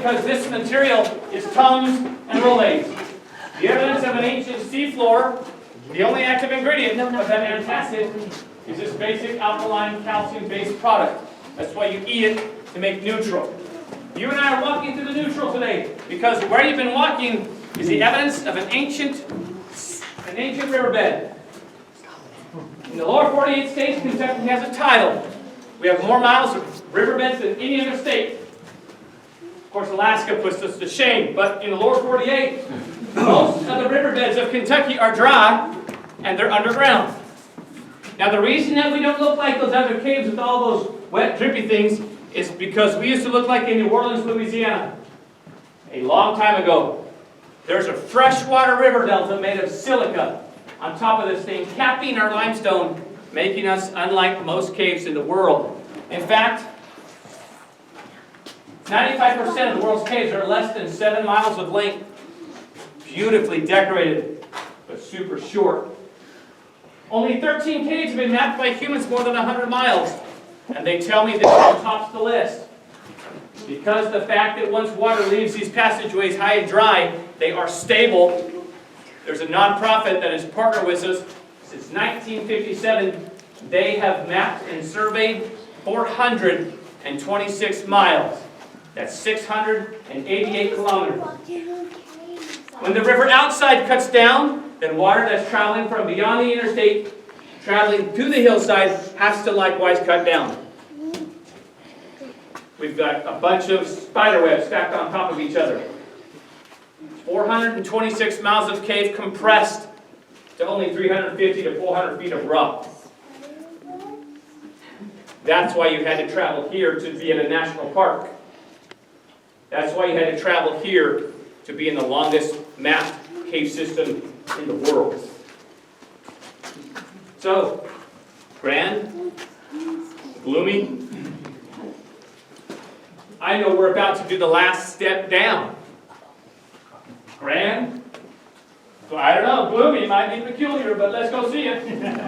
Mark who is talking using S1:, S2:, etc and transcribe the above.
S1: because this material is tongues and relays. The evidence of an ancient seafloor, the only active ingredient of that antacid is this basic alkaline calcium-based product. That's why you eat it to make neutral. You and I are walking through the neutral today because where you've been walking is the evidence of an ancient riverbed. In the lower 48 states, Kentucky has a title. We have more miles of riverbeds than any other state. Of course, Alaska puts us to shame, but in the lower 48, most of the riverbeds of Kentucky are dry and they're underground. Now, the reason that we don't look like those other caves with all those wet, drippy things is because we used to look like in New Orleans, Louisiana, a long time ago. There's a freshwater river delta made of silica on top of this thing, capping our limestone, making us unlike most caves in the world. In fact, 95% of the world's caves are less than 7 miles of length. Beautifully decorated, but super short. Only 13 caves have been mapped by humans more than 100 miles. And they tell me this one tops the list. Because the fact that once water leaves these passageways high and dry, they are stable. There's a nonprofit that has partnered with us since 1957. They have mapped and surveyed 426 miles. That's 688 kilometers. When the river outside cuts down, then water that's traveling from beyond the interstate, traveling to the hillside, has to likewise cut down. We've got a bunch of spider webs stacked on top of each other. 426 miles of cave compressed to only 350 to 400 feet of rock. That's why you had to travel here to be in a national park. That's why you had to travel here to be in the longest mapped cave system in the world. So, grand, gloomy. I know we're about to do the last step down. Grand, so I don't know, gloomy might be peculiar, but let's go see it.